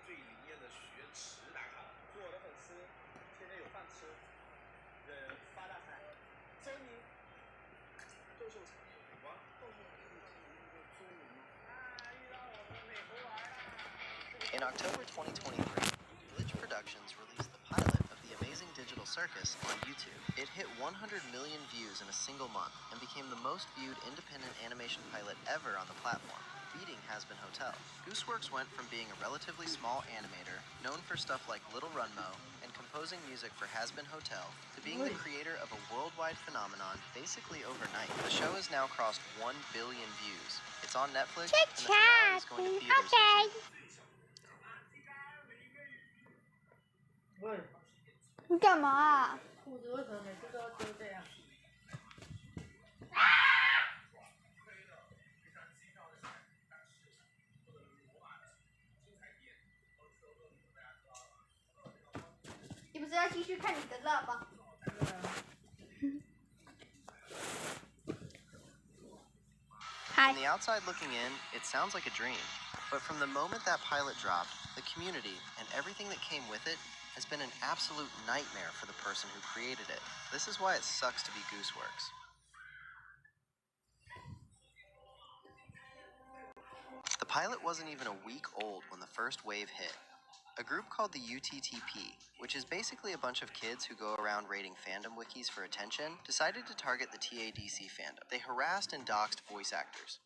最里面的许愿池打卡，祝我的粉丝天天有饭吃，人发大财，周你斗兽场有光，斗兽场周你啊，遇到我们美猴王啦！ In October 2023, Glitch Productions released the pilot of The Amazing Digital Circus on YouTube. It hit 100 million views in a single month and became the most viewed independent animation pilot ever on the platform, beating Has-Been Hotel. Gooseworks went from being a relatively small animator, known for stuff like Little Runmo and composing music for Has-Been Hotel, to being the creator of a worldwide phenomenon basically overnight. The show has now crossed 1 billion views. It's on Netflix, and the finale is going to theaters in June. 你干嘛啊？裤子为什么每次都要丢这样？你不是要继续看你的乐吗？ From the outside looking in, it sounds like a dream. But from the moment that pilot dropped, the community and everything that came with it has been an absolute nightmare for the person who created it. This is why it sucks to be Gooseworks. The pilot wasn't even a week old when the first wave hit. A group called the UTTP, which is basically a bunch of kids who go around raiding fandom wikis for attention, decided to target the TADC fandom. They harassed and doxed voice actors.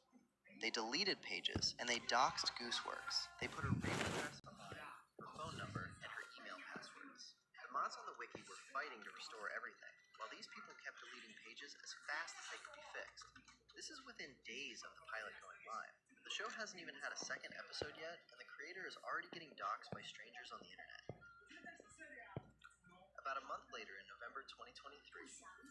They deleted pages, and they doxed Gooseworks. They put her raid address online, her phone number, and her email passwords. The mods on the wiki were fighting to restore everything, while these people kept deleting pages as fast as they could be fixed. This is within days of the pilot going live. The show hasn't even had a second episode yet, and the creator is already getting doxxed by strangers on the internet. About a month later, in November 2023,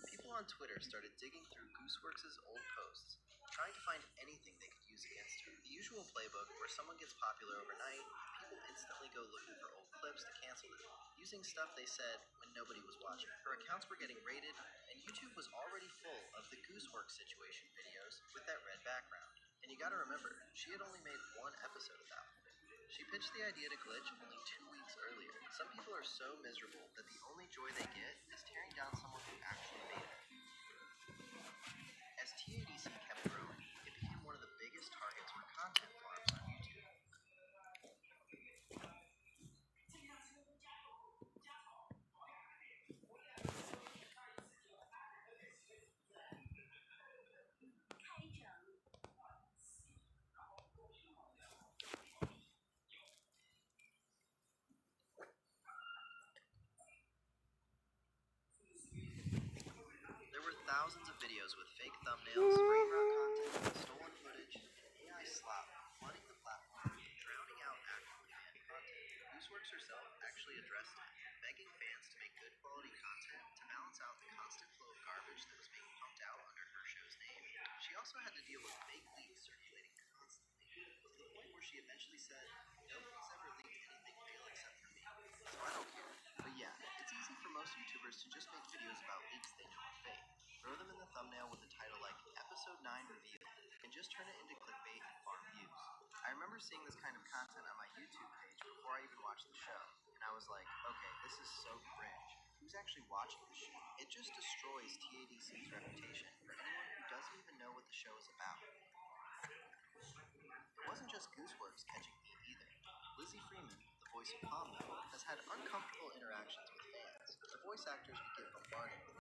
people on Twitter started digging through Gooseworks' old posts, trying to find anything they could use against her. The usual playbook where someone gets popular overnight, people instantly go looking for old clips to cancel them, using stuff they said when nobody was watching. Her accounts were getting raided, and YouTube was already full of the Gooseworks situation videos with that red background. And you gotta remember, she had only made one episode of that one. She pitched the idea to Glitch only 2 weeks earlier. Some people are so miserable that the only joy they get is tearing down someone who actually made it. As TADC kept growing, it became one of the biggest targets for content farms on YouTube. There were thousands of videos with fake thumbnails, brain rot content, stolen footage, and AI slop flooding the platform, drowning out actual fan content. Gooseworks herself actually addressed it, begging fans to make good quality content to balance out the constant flow of garbage that was being pumped out under her show's name. She also had to deal with fake leaks circulating constantly, to the point where she eventually said, "Nobody's ever leaked anything real except for me, so I don't care." But yeah, it's easy for most YouTubers to just make videos about leaks they know are fake. Throw them in the thumbnail with a title like Episode 9 Revealed, and just turn it into clickbait and farm views. I remember seeing this kind of content on my YouTube page before I even watched the show, and I was like, okay, this is so cringe. Who's actually watching this shit? It just destroys TADC's reputation for anyone who doesn't even know what the show is about. It wasn't just Gooseworks catching heat either. Lizzie Freeman, the voice of Palm, has had uncomfortable interactions with fans. The voice actors would get bombarded with